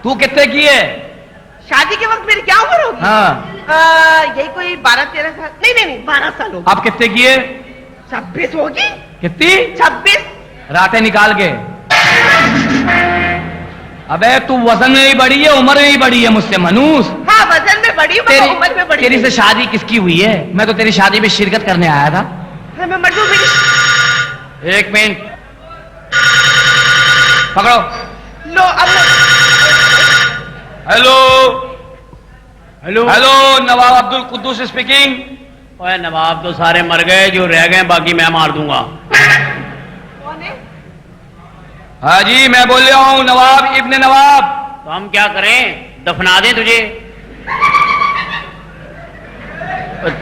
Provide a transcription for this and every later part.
तू कितने की है? शादी के वक्त मेरी क्या उम्र होगी? हाँ। यही कोई 12-13 साल। नहीं 12 साल होगी। आप कितने की है? 26 होगी। कितनी? 26। रातें निकाल के। अबे तू वजन में भी बड़ी है, उम्र में भी बड़ी है मुझसे मनूस। हाँ वजन में बड़ी हूँ, उम्र में बड़ी। तेरी से शादी किसकी हुई है? मैं तो तेरी शादी में शिरकत करने आया था। हाँ, मैं मर्दू भी। एक मिनट पकड़ो। लो अब। हेलो हेलो हेलो, नवाब अब्दुल कुद्दूस स्पीकिंग। ओए नवाब तो सारे मर गए, जो रह गए बाकी मैं मार दूंगा। कौन है? हाँ जी, मैं बोल रहा हूँ नवाब इब्ने नवाब। तो हम क्या करें, दफना दें तुझे?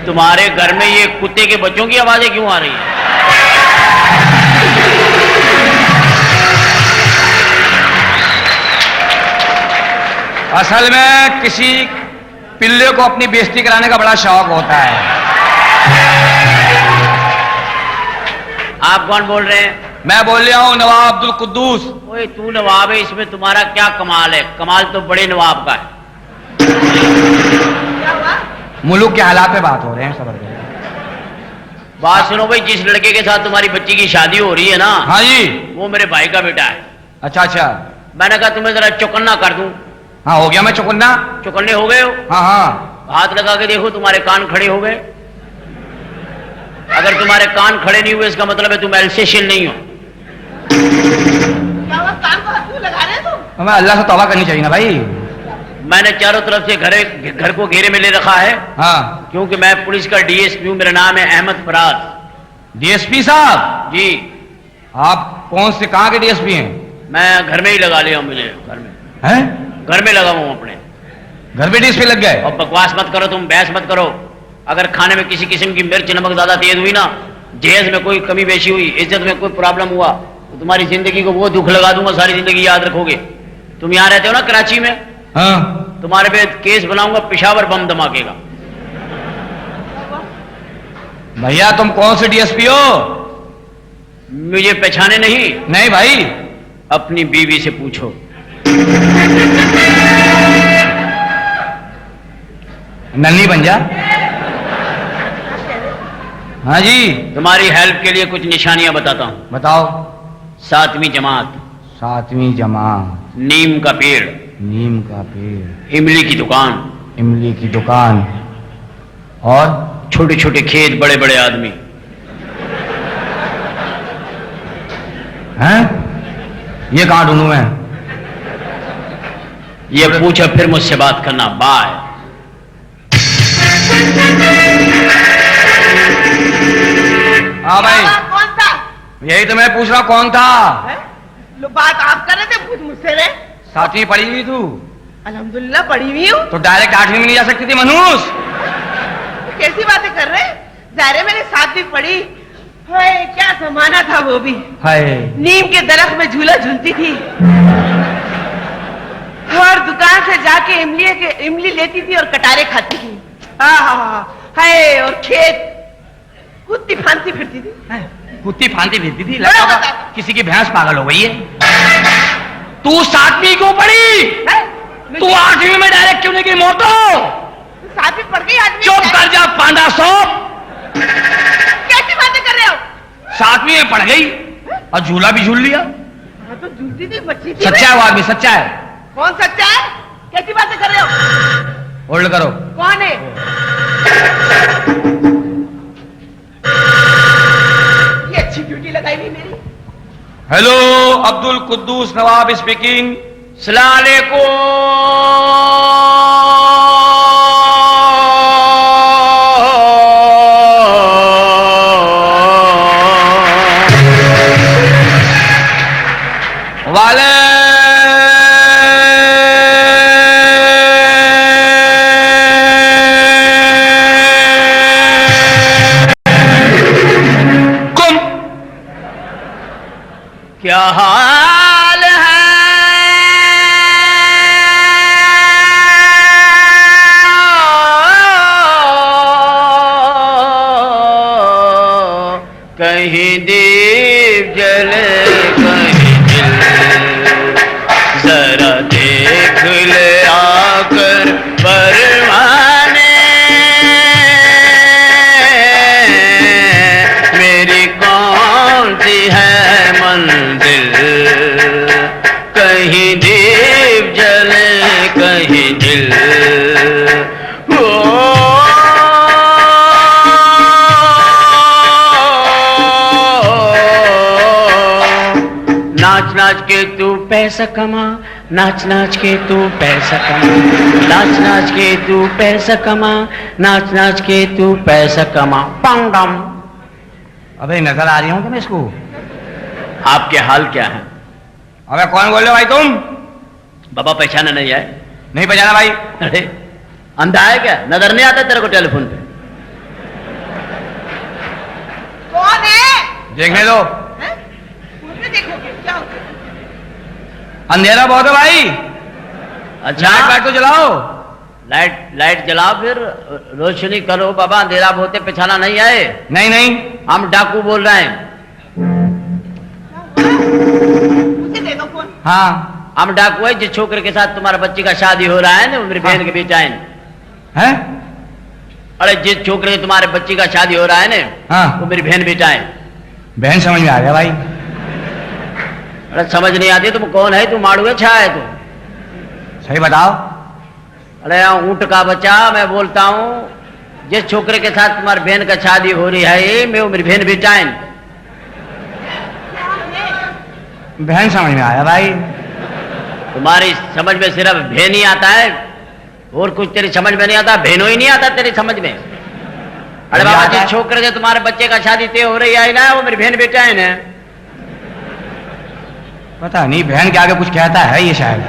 तुम्हारे घर में ये कुत्ते के बच्चों की आवाजें क्यों आ रही हैं? असल में किसी पिल्ले को अपनी बेइज्जती कराने का बड़ा शौक होता है। आप कौन बोल रहे हैं? मैं बोल रहा हूँ नवाब अब्दुल कुद्दूस। ओए तू नवाब है, इसमें तुम्हारा क्या कमाल है? कमाल तो बड़े नवाब का है। क्या हुआ? मुल्क के हालात पे बात हो रहे हैं, सबर करें। बात सुनो भाई, जिस लड़के के साथ तुम्हारी बच्ची की शादी हो रही है ना, हाँ जी। वो मेरे भाई का बेटा है। अच्छा अच्छा। मैंने कहा तुम्हें जरा चौकन्ना कर दूं। हाँ हो गया मैं चौकन्ना। चौकन्ने हो गए हो? हाँ हाँ। हाथ लगा के देखो, तुम्हारे कान खड़े हो गए। अगर तुम्हारे कान खड़े नहीं हुए इसका मतलब है तुम एल्सेशियन नहीं हो। क्या हुआ? कान को हाथ क्यों लगा रहे हो तुम? हमें अल्लाह से तौबा करनी चाहिए ना भाई। मैंने चारों तरफ से घर को घेरे में ले रखा है। हाँ। क्योंकि मैं पुलिस का डीएसपी हूं, मेरा नाम है अहमद फराज। डीएसपी साहब जी। आप कौन से कहाँ के डीएसपी हैं? मैं घर में ही लगा लिया, मुझे घर में। हैं? घर में लगा हूं अपने। घर पे डीएसपी लग गए? और बकवास मत करो, तुम बहस मत करो। अगर खाने में किसी किस्म की मिर्च नमक ज्यादा तेज हुई ना, जहेज में कोई कमी बेशी हुई, इज्जत में कोई प्रॉब्लम हुआ, तो तुम्हारी जिंदगी को वो दुख लगा दूंगा, सारी जिंदगी याद रखोगे। तुम यहाँ रहते हो ना कराची में? हाँ। तुम्हारे पे केस बनाऊंगा पेशावर बम धमाके का। भैया तुम कौन से डीएसपी हो? मुझे पहचाने नहीं? नहीं भाई। अपनी बीवी से पूछो। नन्ही बन जा। हाँ जी। तुम्हारी हेल्प के लिए कुछ निशानियां बताता हूं। बताओ। 7वीं जमात। 7वीं जमात। नीम का पेड़। नीम का पेड़। इमली की दुकान। इमली की दुकान। और छोटे छोटे खेत, बड़े बड़े आदमी। हैं? ये कहां ढूंढूं मैं? ये पूछा फिर मुझसे बात करना। बाय। हाँ भाई। कौन था? यही तो मैं पूछ रहा हूं, कौन था? लो बात आप कर रहे थे, पूछ मुझसे रहे। 7वीं पढ़ी हुई तू? अल्हम्दुलिल्लाह पढ़ी हुई हूँ। तो डायरेक्ट 8वीं में नहीं जा सकती थी मनूस? कैसी बातें कर रहे? ज़ाहिर है मैंने 7वीं पढ़ी। हाय क्या जमाना था वो भी। हाय। नीम के दरख्त में झूला झूलती थी और दुकान से जाके इमली लेती थी और कटारे खाती थी। हाय। और खेत कुत्ती फांती फिरती थी। कुत्ती फांती फिरती थी? लगता होगा किसी की भैंस पागल हो गई है। तू 7वीं क्यों पढ़ी? तू 8वीं में डायरेक्ट क्यों नहीं गई मोटो? 7वीं पढ़ गई, 8वीं। चुप कर जा पांडा सौंप। कैसी बातें कर रहे हो? 7वीं में पढ़ गई और झूला भी झूल लिया। हाँ तो झूलती थी, बच्ची थी। सच्चा है वो आदमी, सच्चा है। कौन सच्चा है? कैसी बातें कर रहे हो? होल्ड करो। कौन है? ये अच्छी ड्यूटी लगाई हुई मेरी। हेलो, अब्दुल कुद्दूस नवाब स्पीकिंग। सलाम अलैकुम। वाले कुम। क्या हाल है? कहीं दीप जले कहीं दिल, जरा देख ले आकर परवाने, मेरी कौन सी है मंजिल, कहीं दीप जले कहीं दिल। नाच नाच के तू पैसा कमा, नाच नाच के तू पैसा कमा, नाच नाच के तू पैसा कमा, नाच नाच के तू पैसा कमा। पांडम। अबे नजर आ रही हूं तुम इसको? आपके हाल क्या है? अबे कौन बोल रहे हो भाई तुम? बाबा पहचाना नहीं है? नहीं पहचाना भाई। अरे अंधा है क्या, नजर नहीं आता तेरे को टेलीफोन पे? कौन है? देखने दो। देखोगे क्या होगा? अंधेरा बहुत है भाई। अच्छा लाइट तो जलाओ। लाइट जलाओ, फिर रोशनी करो बाबा, अंधेरा बहुत है, पहचाना नहीं आए? नहीं नहीं, हम डाकू बोल रहे हैं। मुझे दे दो फोन। हाँ हम डाकू है, जिस छोकरे के साथ तुम्हारा बच्ची का शादी हो रहा है ना, वो मेरी बहन के बेटा है। अरे जिस छोकरे से तुम्हारे बच्ची का शादी हो रहा है ना, हाँ वो मेरी बहन बेटा है। बहन समझ में आ गया भाई। अरे समझ नहीं आती तुम कौन है, तू माड़ू है छा है तू? सही बताओ। अरे ऊंट का बच्चा, मैं बोलता हूँ जिस छोकरे के साथ तुम्हारी बहन का शादी हो रही है, मैं वो मेरी बहन बेटा है। बहन समझ में आया भाई। तुम्हारी समझ में सिर्फ बहन ही आता है, और कुछ तेरी समझ में नहीं आता, बहनों ही नहीं आता तेरी समझ में। अरे बाबा जिस छोकरे से तुम्हारे बच्चे का शादी तय हो रही है ना, वो मेरी बहन बेटा है ना। पता नहीं बहन के आगे कुछ कहता है ये शायद।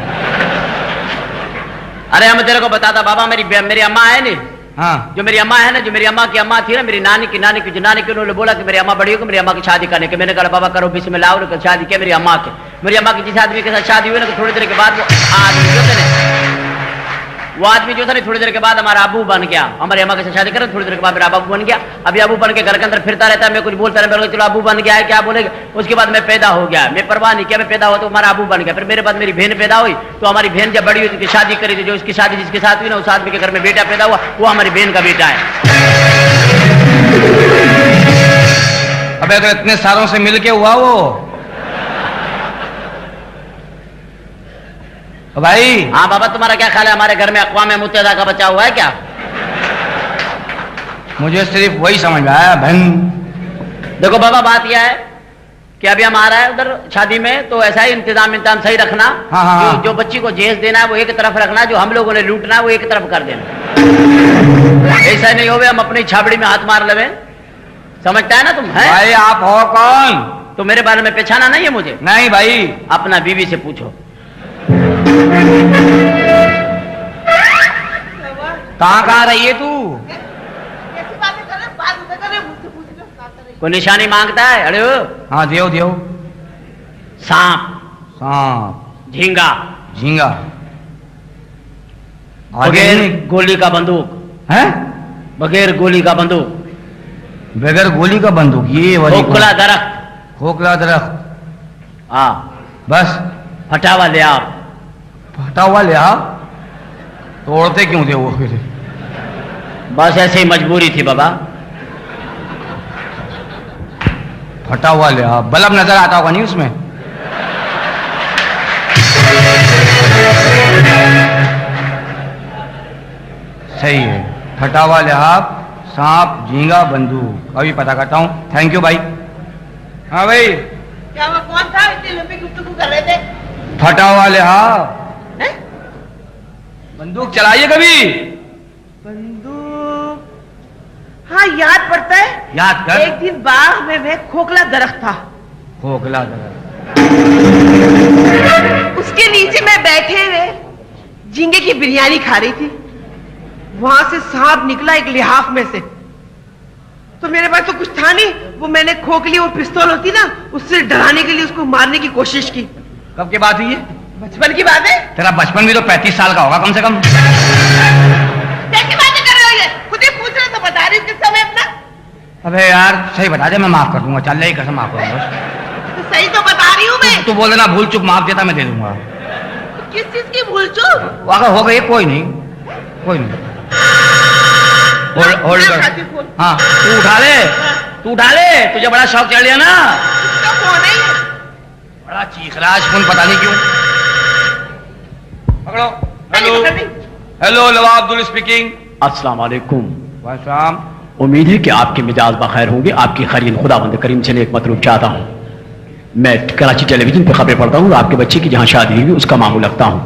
अरे हम तेरे को बताता बाबा, मेरी अम्मा है ना, हाँ जो मेरी अम्मा है ना, जो मेरी अम्मा की अम्मा थी ना, मेरी नानी की उन्होंने बोला कि मेरी अम्मा बड़ी होगी, मेरी अम्मा की शादी करने के। मैंने कहा बाबा करो, बिस्मिल्लाह, और शादी किया मेरी अम्मा की जिस आदमी के साथ शादी हुई ना, थोड़ी देर के बाद वो आदमी जो था ना, थोड़ी देर के बाद हमारा अबू बन गया। हमारी अम्मा के साथ शादी करें, थोड़ी देर के बाद मेरा अबू बन गया। अभी अबू बन के घर के अंदर फिरता रहता है, मैं कुछ बोलता नहीं, चलो अबू बन गया है क्या बोलेगा। उसके बाद मैं पैदा हो गया, मैं परवाह नहीं किया, मैं पैदा हुआ तो हमारा अबू बन गया। फिर मेरे बाद मेरी बहन पैदा हुई, तो हमारी बहन जब बड़ी हुई थी, शादी करी थी, जो उसकी शादी जिसके साथ हुई ना, उस आदमी के घर में बेटा पैदा हुआ, वो हमारी बहन का बेटा है। अबे तो इतने सालों से मिलके हुआ वो भाई। हाँ बाबा, तुम्हारा क्या ख्याल है, हमारे घर में अक़वाम मुत्तहिदा का बच्चा हुआ है क्या? मुझे सिर्फ वही समझ में आया बहन। देखो बाबा, बात यह है कि अभी हम आ रहा है उधर शादी में, तो ऐसा ही इंतजाम सही रखना। हाँ, हाँ, जो बच्ची को जहेज देना है वो एक तरफ रखना, जो हम लोगों ने लूटना है वो एक तरफ कर देना। ऐसा नहीं हो हम अपनी छाबड़ी में हाथ मार लेवे। समझता है ना तुम? है भाई आप हो कौन? तो मेरे बारे में पहचाना नहीं है मुझे? नहीं भाई। अपना बीवी से पूछो। कहाँ रही है तू? कैसी बातें कर रहे हो? बात उधर कर रहे हो, मुझसे पूछ लो क्या कर रही हो? कोई निशानी मांगता है? अरे हाँ दियो दियो। सांप, सांप, झींगा, झींगा, बगैर गोली का बंदूक है? बगैर गोली का बंदूक, बगैर गोली का बंदूक, ये वाली खोखला दरख्त, खोखला दरख्त, हाँ बस। फटा हुआ ले आप। फटा हुआ ले आओ, तोड़ते क्यों थे वो फिर? बस ऐसे ही मजबूरी थी बाबा। फटा हुआ ले आओ, बल्ब नजर आता होगा नहीं उसमें? सही है, फटा हुआ लिहाफ, सांप, झींगा, बंदूक। अभी पता करता हूँ। थैंक यू भाई। हाँ भाई, क्या वो कौन था इतनी लंबी गुफ्तगू कर रहे थे? फटा हुआ लिहाफ, हैं? बंदूक चलाइए कभी? बंदूक, हाँ याद पड़ता है। याद कर। एक दिन बाग में वह खोखला दरख्त था, खोखला दरख्त, उसके नीचे मैं बैठे हुए झींगे की बिरयानी खा रही थी। वहां से सांप निकला एक लिहाफ में से। तो मेरे पास तो कुछ था नहीं, वो मैंने खोखली और पिस्तौल होती ना, उससे डराने के लिए उसको मारने की कोशिश की। कब की बात हुई है? बचपन की बात है। तेरा बचपन भी तो 35 साल का होगा कम से कम। कैसी बातें कर रहे हो ये? खुद ही पूछ रहे तो बता रही हूँ किस समय अपना। अबे यार सही बता दे, मैं माफ कर दूंगा। चल, कसम माफ कर दूंगा। तो सही तो बता रही हूँ मैं। तू बोल देना भूल चुप माफ देता, मैं दे दूंगा। किस चीज किसकी भूल चूक? अगर हो गई कोई नहीं, कोई नहीं। होल्ड मैं कर। उठाती हूँ फोन। हाँ तू उठा ले, तू उठा ले, तुझे बड़ा शौक चढ़ लिया ना। किसका फोन है ये? बड़ा चीख रहा है आज फोन, पता नहीं क्यों। पकड़ो। हेलो हेलो, नवाब अब्दुल स्पीकिंग। अस्सलाम वालेकुम। वालेकुम। उम्मीद है कि आपके मिजाज बखैर होंगे। आपकी खैरियत खुदावंद करीम से एक मतलूब चाहता हूँ। मैं कराची टेलीविजन पर खबरें पढ़ता हूँ। आपके बच्चे की जहाँ शादी हुई उसका मामूल रखता हूँ।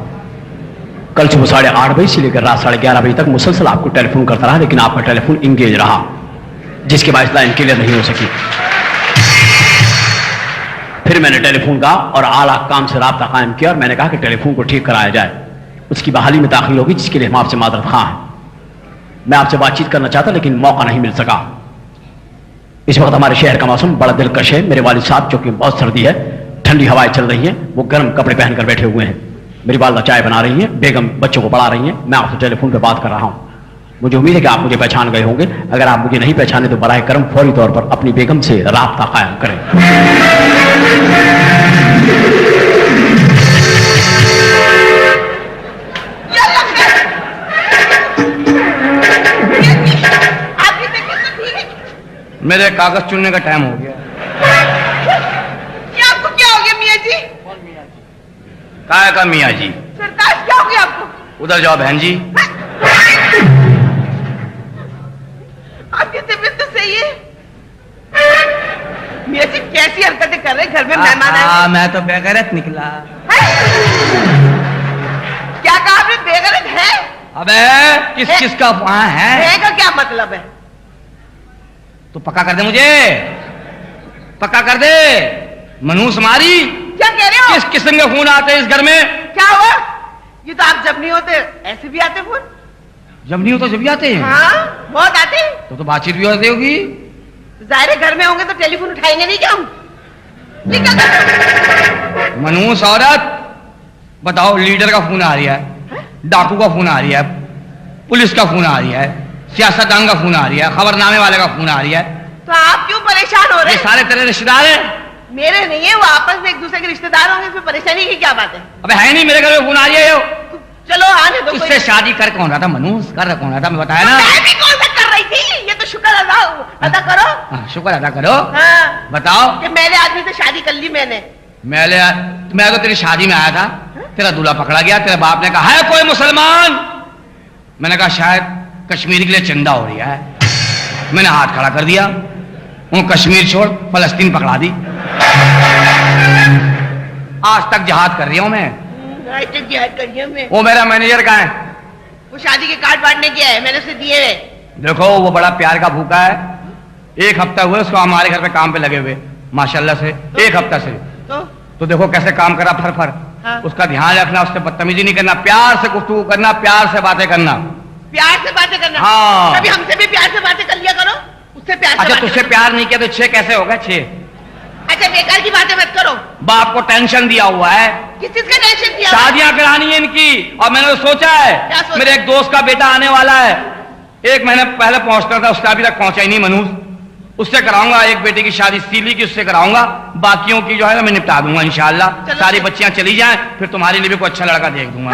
कल सुबह 8:30 बजे से लेकर रात 11:30 बजे तक मुसलसल आपको टेलीफोन करता रहा, लेकिन आपका टेलीफोन इंगेज रहा, जिसके बाद लाइन क्लियर नहीं हो सकी। फिर मैंने टेलीफोन का और आला काम से राब्ता कायम किया और मैंने कहा कि टेलीफोन को ठीक कराया जाए। उसकी बहाली में ताखिर होगी, जिसके लिए हम आपसे मादरत खां हैं। मैं आपसे बातचीत करना चाहता लेकिन मौका नहीं मिल सका। इस वक्त हमारे शहर का मौसम बड़ा दिलकश है। मेरे वालिद साहब, चूंकि बहुत सर्दी है, ठंडी हवाएं चल रही हैं, वो गर्म कपड़े पहनकर बैठे हुए हैं। मेरी वालदा चाय बना रही हैं, बेगम बच्चों को पढ़ा रही हैं। मैं आपसे टेलीफोन पर बात कर रहा हूं। मुझे उम्मीद है कि आप मुझे पहचान गए होंगे। अगर आप मुझे नहीं पहचाने तो बराए करम फौरी तौर पर अपनी बेगम से राब्ता कायम करें। मेरे कागज चुनने का टाइम हो गया। क्या आपको क्या हो गया मियाँ जी? काय का मियाँ जी? सरताज क्या हो गया आपको? उधर जाओ बहन जी। आपकी तबीयत तो सही है। मियाँ जी कैसी हरकतें कर रहे हैं? घर में मेहमान आए। मैं तो बेगैरत निकला। क्या कहा आपने? बेगैरत है? अबे किस का वहां है? का क्या मतलब है? तू पक्का कर दे, मुझे पक्का कर दे। मनूस मारी। क्या कह रहे हो? किस किस्म के फोन आते हैं इस घर में? क्या हुआ? ये तो आप जब नहीं होते ऐसे भी आते फोन। जब नहीं हो तो जब भी आते हैं। हाँ बहुत आते हैं। तो बातचीत भी होती होगी। जाहिर है घर में होंगे तो टेलीफोन उठाएंगे नहीं क्या हम? क्या कर रहे हो? मनूस औरत, बताओ, लीडर का फोन आ रहा है, डाकू का फोन आ रहा है, पुलिस का फोन आ रहा है, सियासतदान का फोन आ रहा है, खबरनामे वाले का फोन आ रहा है। तो आप क्यों परेशान हो रहे ये हैं? सारे तेरे रिश्तेदार हैं। मेरे नहीं है, वो आपस में एक दूसरे के रिश्तेदार होंगे, इसमें परेशानी की क्या बात है? अबे है नहीं, मेरे घर में फोन आ रही है। चलो आने दो। उससे शादी कर कौन रहा था? मनूस कर कौन रहा था? मैं बताया ना। मैं भी कौन सा कर रही थी? ये तो शुक्र अदा करो। हाँ, शुक्र अदा करो। हाँ बताओ। कि मेरे आदमी से शादी कर ली मैंने। मैं तो तेरी शादी में आया था, तेरा दूल्हा पकड़ा गया। तेरे बाप ने कहा है कोई मुसलमान? मैंने कहा शायद कश्मीर के लिए चंदा हो रहा है। मैंने हाथ खड़ा कर दिया, वो कश्मीर छोड़ फलस्तीन पकड़ा दी। आज तक जिहाद कर रही हूं मैं। जिहाद कर रही हूं मैं। वो मेरा मैनेजर कहाँ है? वो शादी के कार्ड बांटने गया है, मैंने उसे दिए हुए। देखो वो बड़ा प्यार का भूखा है। 1 हफ्ता हुआ उसको हमारे घर पे काम पे लगे हुए, माशाल्लाह से। 1 हफ्ता से तो देखो कैसे काम करा, फर फर। हाँ। उसका ध्यान रखना, उससे बदतमीजी नहीं करना, प्यार से गुफ्तगू करना, प्यार से बातें करना। प्यार से बातें करना? हाँ। कभी हमसे भी प्यार से बातें कर लिया करो। उससे प्यार से अच्छा बातें तुझसे करो। प्यार नहीं किया तो 6 कैसे होगा? 6। अच्छा बेकार की बातें मत करो। बाप को टेंशन दिया हुआ है, किस चीज का टेंशन दिया? शादियां करानी है इनकी। और मैंने तो सोचा है, क्या सोचा? मेरे एक दोस्त का बेटा आने वाला है, 1 महीने पहले पहुंचना था, उसका अभी तक पहुंचा ही नहीं मनूस। उससे कराऊंगा एक बेटे की शादी, सीली की उससे कराऊंगा। बाकियों की जो है ना मैं निपटा दूंगा इंशाल्लाह। सारी बच्चियां चली जाएं, फिर तुम्हारे लिए भी कोई अच्छा लड़का देख दूंगा।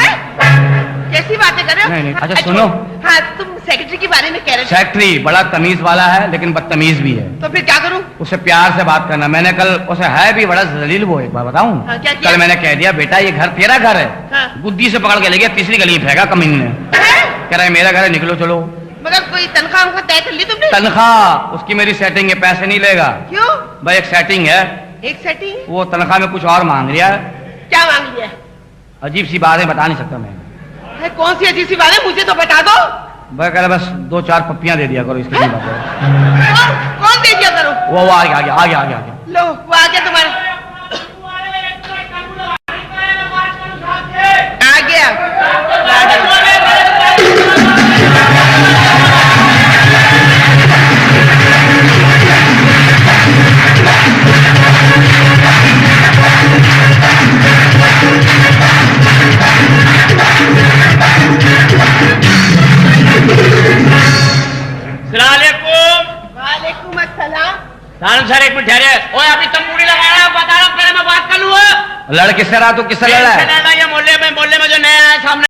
कैसी बातें कर रहे हो? नहीं, नहीं, अच्छा सुनो। हाँ तुम सेक्रेटरी के बारे में कह रहे थे। सेक्रेटरी बड़ा तमीज वाला है लेकिन बदतमीज भी है। तो फिर क्या करूं? उससे प्यार से बात करना। मैंने कल उसे, है भी बड़ा जलील वो, एक बार बताऊं। हाँ, क्या किया? कल मैंने कह दिया बेटा ये घर तेरा घर है। हाँ। गुद्दी से पकड़ के ले गया, तीसरी गली में फेंका कमीने ने। कह रहा है मेरा घर है, निकलो चलो। मगर कोई तनख्वाह उनका तय कर ली तुमने? तनख्वाह उसकी मेरी सेटिंग है, पैसे नहीं लेगा। क्यों? भाई एक सेटिंग है, एक सेटिंग? वो तनख्वाह में कुछ और मांग रहा है। क्या मांग लिया? अजीब सी बात है, बता नहीं सकता मैं। है कौन सी अजीब सी बात है? मुझे तो बता दो। भाई कह रहा बस 2-4 पप्पियां दे दिया करो, इसके लिए बात है। कौन दे दिया करो? वो आ गया, आ गया। लो वो आ गया तुम्हारा। आ गया। सर एक मिनट ठहरे। ओए अभी तंबूरी लगाया, बता रहा हूं, पहले मैं बात कर लूँ। लड़ किससे रहा, तू किससे लड़ा है? ये मोहल्ले में जो नया है सामने